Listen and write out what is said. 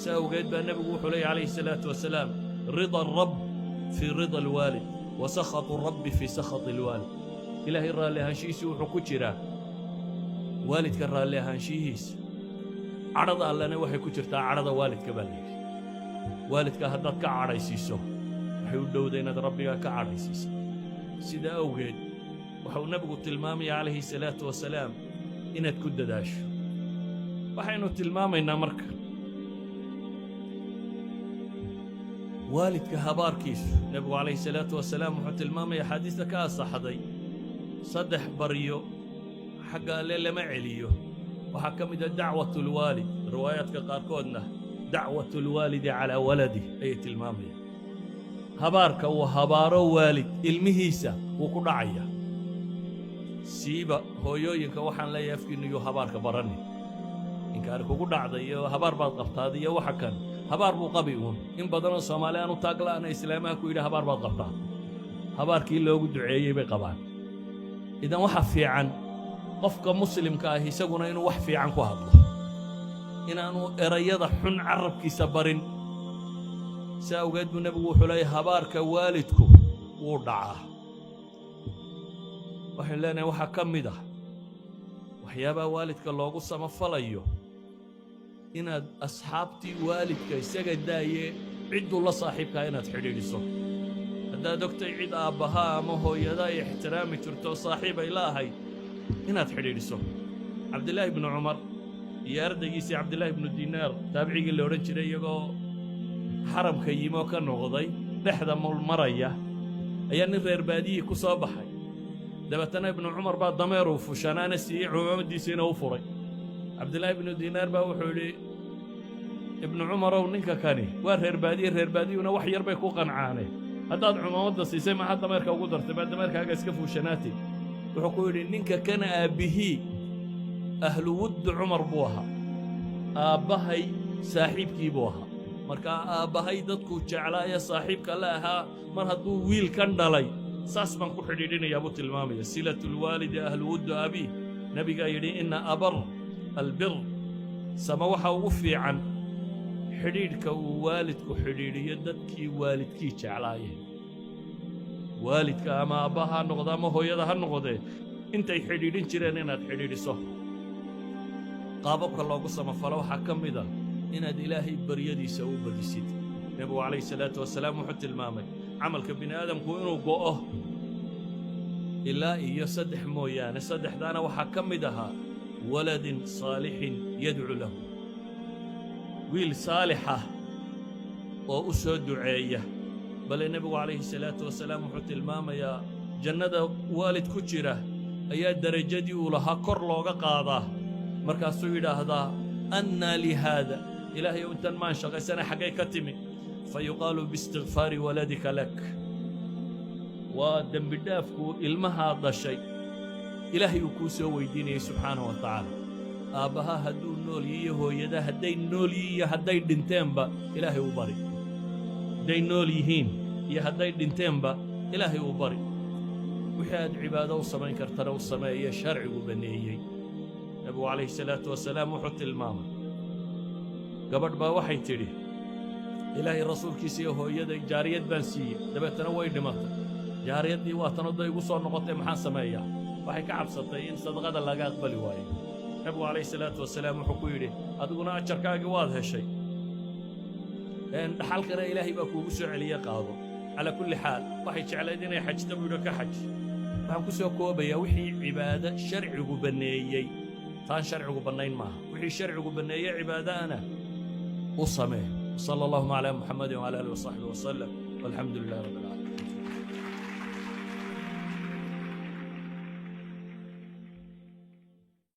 سأوجد النبي وحلي عليه الصلاة والسلام رضا الرب في رضا الوالد وسخط الرب في سخط الوالد. إلهي الرا لها شيس وحكوشرا والد كرا لها شيس عرض الله نوحي كوشرتا عرض والد كبالي والد كهدت كعريسيسو وحيود دودين ربي كعريسيسو سيدا أوجد وحو نبي التلمامي عليه الصلاة والسلام إن تكد داش وحينو التلمامي إن مركب والدك هباركيس نبي عليه الصلاة والسلام وحط المامي حديثك صحدي صدح بريو حق ليلة معليو وحكم إذا دعوة الوالد رواياتك قاركودنا دعوة الوالد على ولده أي المامي هبارك وهبارو والد المهيسة وقرعية سيبا هو يوينك وحن لا يفكر إنه هبارك برني إن كارك وقرعية هبار بعض قبطادية وحكن هبار بو قبيون إن بدنا الصوماليان وتاقلا أنا إسلامها كويدا هبار بعض قبطان هبار كي لوgu duceeyay bay qabaan idan waxa fiican qofka muslimka ah isaguna inuu wax fiican ku hadlo inaanu erayada xun carabkiisa barin saawgeed buu nabigu wuxuu leeyahay habaarka waalidku wuu dhacaa waxaan leenahay waxa ka mid ah waxyaabaha waalidka loogu samafalayo inaad asxaabtii waalidka isaga daayee cidduu la saaxiibkaa inaad xidhiidhiso haddaad ogtay cid aabbaha ama hooyada ay ixtiraami jirto saaxiib ay la ahayd inaad xidhiidhiso cabdillaahi ibnu cumar iyo ardaygiisii cabdillaahi ibnu dinaar taabicigii la odhan jiray iyagoo xaramka yimoo ka noqday dhexda maraya ayaa nin reer baadiyii ku soo baxay dabeetana ibnu cumar baa dameeruu fushanaana siiyey cumaamadiisiina u furay cabdillaahi ibnu dinaar baa wuxuu yidhi ibnu cumarow ninka kani waa reer baadiyuna wax yar bay ku qancaaneen haddaad cumaamadda siisay maxaa dameerka ugu dartay baa dameerkaaga iska fuushanaatay wuxuu ku yidhi ninka kana aabbihii ahlu wuddu cumar buu ahaa aabbahay saaxiibkii buu ahaa markaa aabbahay dadkuu jeclaa ee saaxiibka la ahaa mar hadduu wiilkan dhalay saas baan ku xidhiidhinayaa buu tilmaamaya silatulwaalidi ahlu wuddu abiih nabigaa yidhi ina abar albir sama waxa ugu fiican xidhiidhka uu waalidku xidhiidhiyo dadkii waalidkii jeclaayeen waalidka ama aabbaha ha noqdo ama hooyada ha noqdee intay xidhiidhin jireen inaad xidhiidhiso qaababka loogu samafalo waxaa ka mid ah inaad ilaahay baryadiisa u badisid nebigu calayhi salaatu wasalaam wuxuu tilmaamay camalka bini aadamku inuu go'o ilaa iyo 3 mooyaane 3daana waxaa ka mid ahaa waladin saalixin yadcu lahu wiil saalixa oo u soo duceeya bale nebigu calayhi salaatu wasalaam wuxuu tilmaamayaa jannada waalid ku jira ayaa darajadii uu lahaa kor looga qaadaa markaasuu yidhaahdaa annaa lihaada ilaahay intan maan shaqaysana xaggay ka timi fayuqaalu biistigfaari waladika lak waa dembi dhaafku ilmahaa dhashay ilaahay uu kuu soo weydiinayay subxaanahu wa tacaala aabbaha hadduu nool yihiyo hooyada hadday nool yihiin iyo hadday dhinteenba ilaahay u bari hadday nool yihiin iyo hadday dhinteenba ilaahay u bari wixii aad cibaado u samayn kartana u sameeye sharcigu baneeyey nabigu calayhi salaatu wasalaam wuxuu tilmaamay gabadh baa waxay tidhi ilaahay rasuulkiisa iyo hooyaday jaariyad baan siiyey dabeetana way dhimatay jaariyaddii waa tan odday igu soo noqotay maxaan sameeyaa waxay ka cabsatay in sadaqada laga aqbali waayo nabigu calayhi salaatu wasalaam wuxuu ku yidhi adiguna ajarkaagii waad heshay dhaxalkana ilaahay baa kuugu soo celiye qaado calaa kulli xaal waxay jeclayd inay xajta buu yidhi ka xaj waxaan ku soo koobayaa wixii cibaado sharcigu banneeyey taan sharcigu bannayn maaha wixii sharcigu banneeyey cibaadaana u samee sala allahuma calaa muxamadin wcala aalihi wasaxbihi wasallam walxamdu lilahi rabbi alcaalamiin